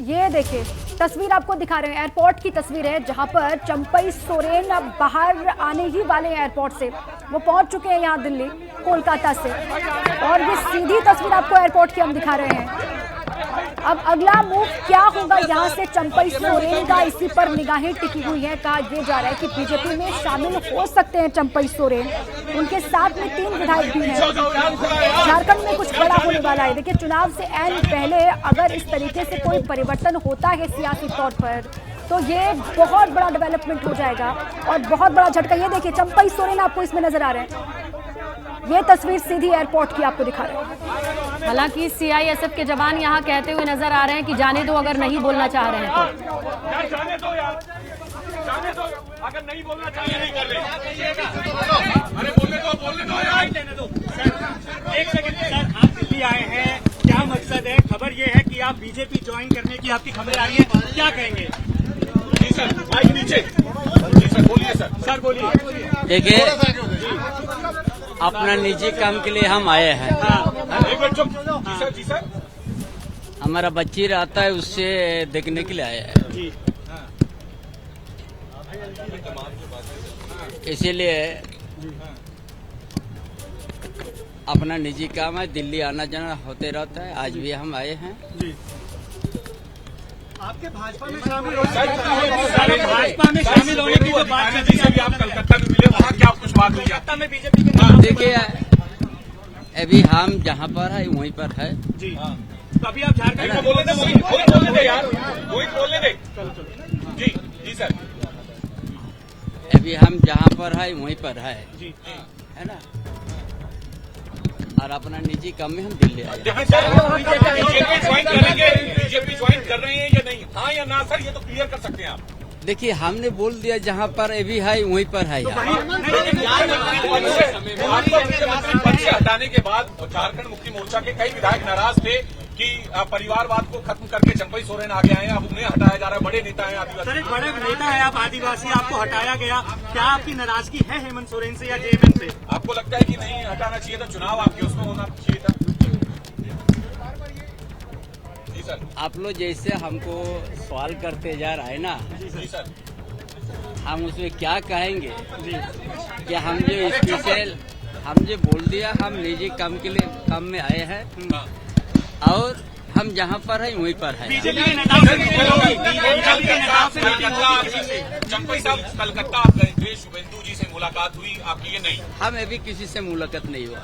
ये देखिए तस्वीर आपको दिखा रहे हैं, एयरपोर्ट की तस्वीर है जहां पर चंपई सोरेन अब बाहर आने ही वाले हैं एयरपोर्ट से। वो पहुंच चुके हैं यहाँ दिल्ली कोलकाता से, और ये सीधी तस्वीर आपको एयरपोर्ट की हम दिखा रहे हैं। अब अगला मूव क्या होगा यहाँ से चंपई सोरेन का, इसी पर निगाहें टिकी हुई है। कहा यह जा रहा है कि बीजेपी में शामिल हो सकते हैं चंपई सोरेन, उनके साथ में 3 विधायक भी हैं। झारखंड में कुछ बड़ा होने वाला है। देखिए चुनाव से ऐन पहले अगर इस तरीके से कोई परिवर्तन होता है सियासी तौर पर तो ये बहुत बड़ा डेवलपमेंट हो जाएगा और बहुत बड़ा झटका। ये देखिए चंपई सोरेन आपको इसमें नजर आ रहे हैं, ये तस्वीर सीधी एयरपोर्ट की आपको दिखा रहे हैं। हालांकि सीआईएसएफ के जवान यहाँ कहते हुए नजर आ रहे हैं कि जाने दो, अगर नहीं बोलना चाह रहे हैं तो जाने दो यार, जाने दो, अगर नहीं बोलना चाह रहे नहीं कर रहे। अरे बोलने दो यार, लेने दो। एक सेकंड सर, आप दिल्ली आए हैं, क्या मकसद है? खबर ये है कि आप बीजेपी ज्वाइन करने की आपकी खबर आ रही है, क्या कहेंगे? जी सर, माइक नीचे। जी सर बोलिए सर। सर बोलिए। देखिए अपना निजी काम के लिए हम आए हैं। एक मिनट चुप। जी सर, जी सर। हमारा बच्ची रहता है, उससे देखने के लिए आए हैं। जी इसीलिए अपना निजी काम है, दिल्ली आना जाना होते रहता है। आज भी हम आए हैं। जी आपके भाजपा में शामिल हो, भाजपा में शामिल होने की बात कर रही है। आप कलकत्ता में मिले, वहाँ क्या कुछ बात हुई? कलकत्ता में बीजेपी के देखिए अभी हम जहाँ पर है वहीं पर है। जी तो अभी आप झारखंड को बोलने दे यार, वही बोलने दे। जी जी सर। अभी हम जहाँ पर है वहीं पर है, जी है ना। और अपना निजी काम में हम दिल्ली आए। बीजेपी ज्वाइन करेंगे, बीजेपी ज्वाइन कर रहे हैं या नहीं? हाँ या ना सर, ये तो क्लियर कर सकते हैं आप। देखिए हमने बोल दिया जहाँ पर अभी है वहीं पर है। पद से हटाने के बाद झारखंड मुक्ति मोर्चा के कई विधायक नाराज थे कि परिवारवाद को खत्म करके चंपई सोरेन आगे आए हैं, अब उन्हें हटाया जा रहा है। बड़े नेता हैं आदिवासी। सर एक बड़े नेता है आप आदिवासी, आपको हटाया गया, क्या आपकी नाराजगी है हेमंत सोरेन से या जेएमएम से? आपको लगता है कि नहीं हटाना चाहिए था, चुनाव आपके उसमें होना चाहिए था? जी सर। आप लोग जैसे हमको सवाल करते जा रहा है ना, जी सर, हम उसमें क्या कहेंगे कि हम जो स्पेशल हम जो बोल दिया, हम निजी काम के लिए काम में आए हैं और हम जहाँ पर है वहीं पर है। चंपई साहब कलकत्ता आप गए थे, शुभेंदु जी से मुलाकात हुई आपकी? ये नहीं, हम अभी किसी से मुलाकात नहीं हुआ।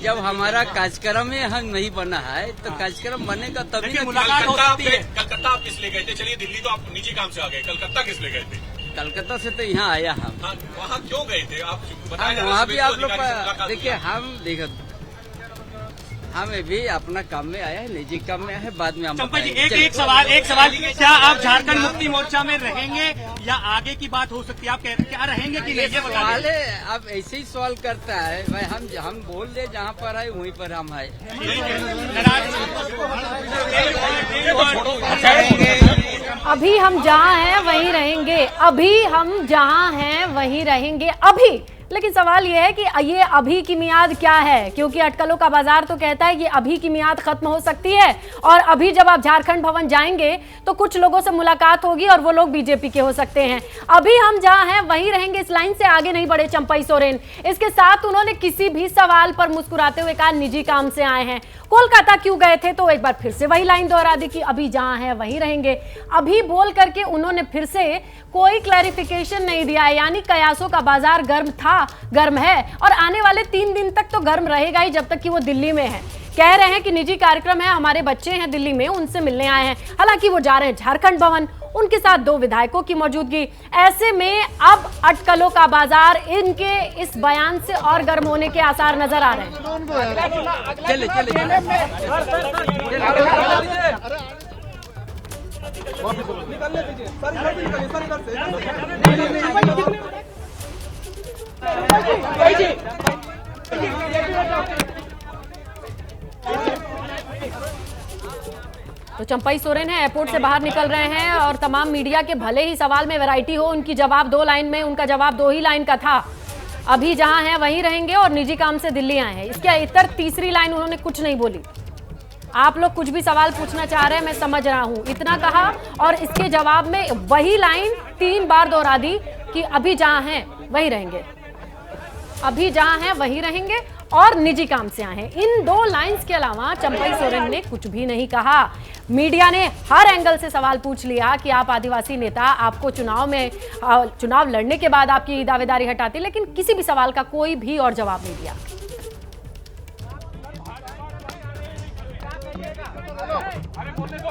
जब हमारा कार्यक्रम में हम नहीं बना है तो कार्यक्रम बनेगा तभी मुलाकात हो सकती है। कलकत्ता आप किस लिए गए थे? चलिए दिल्ली तो आप निजी काम से आ गए, कलकत्ता किस लिए गए थे? कलकत्ता से तो यहाँ आया हम। वहाँ क्यों गए थे आप? बताया वहाँ भी आप लोग देखिए, हम अभी अपना काम में आया है, निजी काम में आया है, बाद में हम चंपई जी एक सवाल, क्या आप झारखंड मुक्ति मोर्चा में रहेंगे या आगे की बात हो सकती है? आप क्या रहेंगे कि नहीं? सवाल है, आप ऐसे ही सवाल करता है भाई। हम बोल दे जहाँ पर है वहीं पर हम है। अभी हम जहाँ हैं वहीं रहेंगे, अभी हम जहाँ हैं वहीं रहेंगे अभी। लेकिन सवाल यह है कि ये अभी की मियाद क्या है, क्योंकि अटकलों का बाजार तो कहता है कि अभी की मियाद खत्म हो सकती है और अभी जब आप झारखंड भवन जाएंगे तो कुछ लोगों से मुलाकात होगी और वो लोग बीजेपी के हो सकते हैं। अभी हम जहां हैं वहीं रहेंगे, इस लाइन से आगे नहीं बढ़े चंपई सोरेन। इसके साथ उन्होंने किसी भी सवाल पर मुस्कुराते हुए कहा निजी काम से आए हैं। कोलकाता क्यों गए थे तो एक बार फिर से वही लाइन दोहरा दी कि अभी जहां हैं वहीं रहेंगे। अभी बोल करके उन्होंने फिर से कोई क्लैरिफिकेशन नहीं दिया है, यानी कयासों का बाजार गर्म था, गर्म है और आने वाले 3 दिन तक तो गर्म रहेगा ही जब तक कि वो दिल्ली में है। कह रहे हैं कि निजी कार्यक्रम है, हमारे बच्चे हैं दिल्ली में, उनसे मिलने आए हैं। हालांकि वो जा रहे हैं झारखंड भवन, उनके साथ 2 विधायकों की मौजूदगी। ऐसे में अब अटकलों का बाजार इनके इस बयान से और गर्म होने के आसार नजर आ रहे हैं। चले तो चंपई सोरेन है, एयरपोर्ट से बाहर निकल रहे हैं और तमाम मीडिया के भले ही सवाल में वैरायटी हो, उनकी जवाब 2 लाइन में, उनका जवाब 2 ही लाइन का था। अभी जहां हैं वहीं रहेंगे और निजी काम से दिल्ली आए हैं। इसके इतर तीसरी लाइन उन्होंने कुछ नहीं बोली। आप लोग कुछ भी सवाल पूछना चाह रहे हैं, मैं समझ रहा हूं, इतना कहा और इसके जवाब में वही लाइन 3 बार दोहरा दी कि अभी जहां हैं वहीं रहेंगे, अभी जहां हैं वहीं रहेंगे और निजी काम से आए हैं। इन 2 लाइंस के अलावा चंपई सोरेन ने कुछ भी नहीं कहा। मीडिया ने हर एंगल से सवाल पूछ लिया कि आप आदिवासी नेता, आपको चुनाव लड़ने के बाद आपकी दावेदारी हटाते, लेकिन किसी भी सवाल का कोई भी और जवाब नहीं दिया।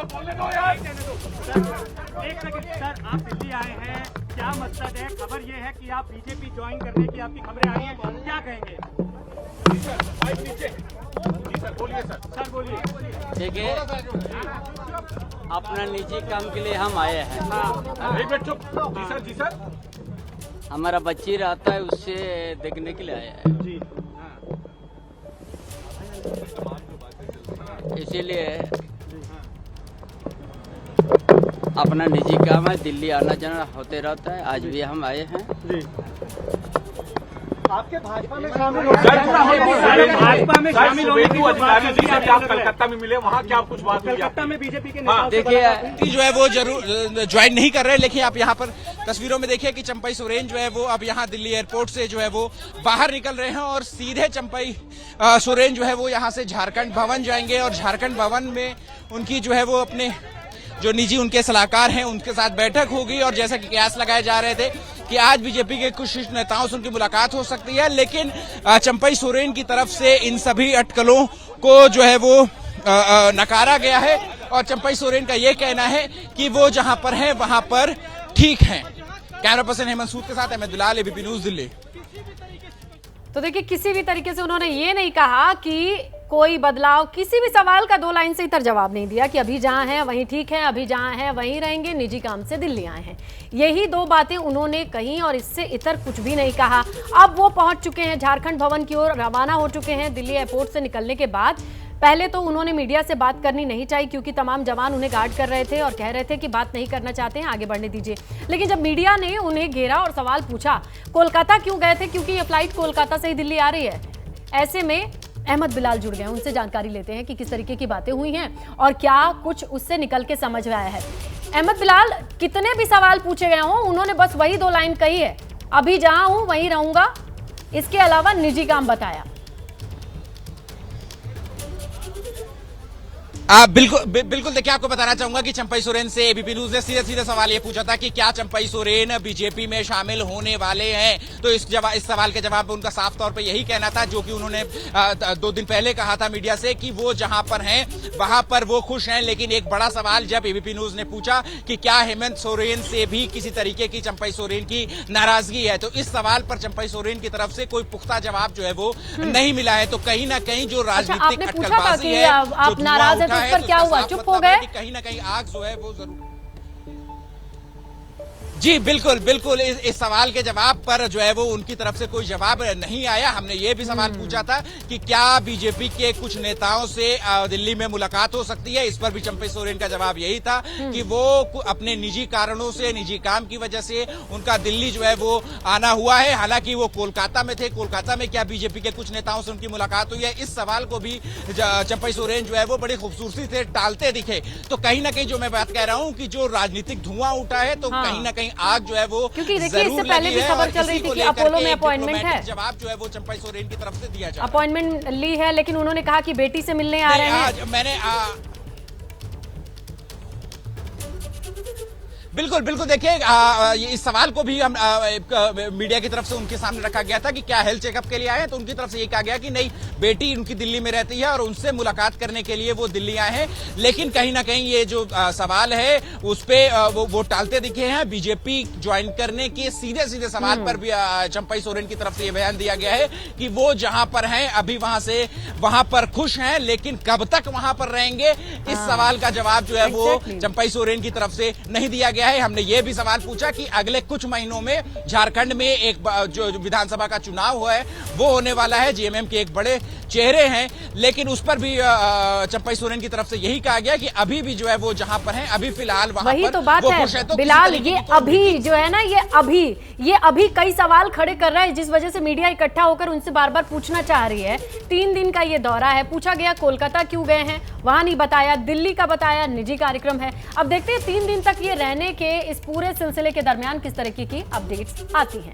बोलने दो यार। एक सेकंड सर, आप दिल्ली आए हैं, क्या मकसद है? खबर ये है कि आप बीजेपी ज्वाइन करने की आपकी खबरें आ रही हैं, क्या कहेंगे? जी सर, बोलिए सर। सर बोलिए। देखिए, अपना निजी काम के लिए हम आए हैं। एक मिनट चुप। जी सर, जी सर। हमारा बच्ची रहता है, उससे देखने के लिए आए हैं जी। इसीलिए अपना निजी काम है, दिल्ली आना जाना होते रहता है। आज भी हम आए हैं। जी। आपके भाजपा में शामिल भाजपा में शामिल होने की अधिकारी जी से आप कलकत्ता में मिले, वहाँ क्या कुछ बात हुई? कलकत्ता में बीजेपी के नेताओं देखिए, जो है वो जरूर ज्वाइन नहीं कर रहे, लेकिन आप यहाँ पर तस्वीरों में देखिए कि चंपई सोरेन जो है वो अब यहाँ दिल्ली एयरपोर्ट से जो है वो बाहर निकल रहे हैं और सीधे चंपई सोरेन जो है वो यहाँ से झारखंड भवन जाएंगे और झारखंड भवन में उनकी जो है वो अपने जो निजी उनके सलाहकार हैं उनके साथ बैठक होगी। और जैसा कि कयास लगाए जा रहे थे कि आज बीजेपी के कुछ शीर्ष नेताओं से उनकी मुलाकात हो सकती है, लेकिन चंपई सोरेन की तरफ से इन सभी अटकलों को जो है वो नकारा गया है और चंपई सोरेन का ये कहना है कि वो जहां पर हैं वहां पर ठीक हैं। कैमरा पर्सन हेमंत सूद के साथ अहमद बिलाल, एबीपी न्यूज, दिल्ली। तो देखिए, किसी भी तरीके से उन्होंने ये नहीं कहा कि कोई बदलाव, किसी भी सवाल का 2 लाइन से इतर जवाब नहीं दिया कि अभी जहां हैं वहीं ठीक है, अभी जहां हैं वहीं रहेंगे, निजी काम से दिल्ली आए हैं। यही 2 बातें उन्होंने कही और इससे इतर कुछ भी नहीं कहा। अब वो पहुंच चुके हैं झारखंड भवन की ओर, रवाना हो चुके हैं। दिल्ली एयरपोर्ट से निकलने के बाद पहले तो उन्होंने मीडिया से बात करनी नहीं चाहिए क्योंकि तमाम जवान उन्हें गार्ड कर रहे थे और कह रहे थे कि बात नहीं करना चाहते हैं, आगे बढ़ने दीजिए। लेकिन जब मीडिया ने उन्हें घेरा और सवाल पूछा, कोलकाता क्यों गए थे, क्योंकि ये फ्लाइट कोलकाता से ही दिल्ली आ रही है। ऐसे में अहमद बिलाल जुड़ गए, उनसे जानकारी लेते हैं कि किस तरीके की बातें हुई हैं और क्या कुछ उससे निकल के समझ में आया है। अहमद बिलाल, कितने भी सवाल पूछे गए हों, उन्होंने बस वही 2 लाइन कही है, अभी जहां हूं वहीं रहूंगा, इसके अलावा निजी काम बताया। बिल्कुल देखिए, आपको बताना चाहूंगा कि चंपई सोरेन से एबीपी न्यूज ने सीधे सवाल ये पूछा था कि क्या चंपई सोरेन बीजेपी में शामिल होने वाले हैं। तो इस सवाल के जवाब में उनका साफ तौर पे यही कहना था, जो कि उन्होंने 2 दिन पहले कहा था मीडिया से, कि वो जहां पर हैं वहां पर वो खुश हैं। लेकिन एक बड़ा सवाल जब एबीपी न्यूज ने पूछा कि क्या हेमंत सोरेन से भी किसी तरीके की चंपई सोरेन की नाराजगी है, तो इस सवाल पर चंपई सोरेन की तरफ से कोई पुख्ता जवाब जो है वो नहीं मिला है। तो कहीं ना कहीं जो राजनीतिक अटकलबाजी है, आप नाराज है पर क्या हुआ, चुप हो गए? कहीं ना कहीं आग जो है वो जरूर। जी बिल्कुल इस सवाल के जवाब पर जो है वो उनकी तरफ से कोई जवाब नहीं आया। हमने ये भी सवाल पूछा था कि क्या बीजेपी के कुछ नेताओं से दिल्ली में मुलाकात हो सकती है। इस पर भी चंपई सोरेन का जवाब यही था कि वो अपने निजी कारणों से, निजी काम की वजह से उनका दिल्ली जो है वो आना हुआ है। हालांकि वो कोलकाता में थे, कोलकाता में क्या बीजेपी के कुछ नेताओं से उनकी मुलाकात हुई है, इस सवाल को भी चंपई सोरेन जो है वो बड़ी खूबसूरती से टालते दिखे। तो कहीं ना कहीं जो मैं बात कह रहा हूँ कि जो राजनीतिक धुआं उठा है, तो कहीं ना कहीं आग जो है वो, क्योंकि देखिए इससे पहले भी खबर चल रही थी कि अपोलो में अपॉइंटमेंट है। जवाब जो है वो चंपई सोरेन की तरफ से दिया जाए। अपॉइंटमेंट ली है, लेकिन उन्होंने कहा कि बेटी से मिलने आ रहे हैं। मैंने बिल्कुल देखिए, इस सवाल को भी हम मीडिया की तरफ से उनके सामने रखा गया था कि क्या हेल्थ चेकअप के लिए आए हैं, तो उनकी तरफ से ये कहा गया कि नहीं, बेटी उनकी दिल्ली में रहती है और उनसे मुलाकात करने के लिए वो दिल्ली आए हैं। लेकिन कहीं ना कहीं ये जो सवाल है उस पे वो टालते दिखे हैं। बीजेपी ज्वाइन करने के सीधे सवाल पर भी चंपई सोरेन की तरफ से ये बयान दिया गया है कि वो जहां पर हैं अभी वहां पर खुश हैं, लेकिन कब तक वहां पर रहेंगे, इस सवाल का जवाब जो है वो चंपई सोरेन की तरफ से नहीं दिया गया गया है। हमने ये भी सवाल पूछा कि अगले कुछ महीनों में झारखंड में एक जो विधानसभा का चुनाव हुआ है वो होने वाला है, जेएमएम के एक बड़े चेहरे हैं, लेकिन उस पर भी चंपई सोरेन की तरफ से यही कहा गया कि अभी भी जो है वो जहां पर हैं, अभी फिलहाल वहां वही पर तो बात वो है खुश है। तो बिलाल, ये अभी जो है ना, ये अभी कई सवाल खड़े कर रहा है, जिस वजह से मीडिया इकट्ठा होकर उनसे बार बार पूछना चाह रही है। 3 दिन का ये दौरा है, पूछा गया कोलकाता क्यों गए हैं, वहां नहीं बताया, दिल्ली का बताया, निजी कार्यक्रम है। अब देखते हैं 3 दिन तक ये रहने के इस पूरे सिलसिले के दरमियान किस तरीके की अपडेट्स आती हैं।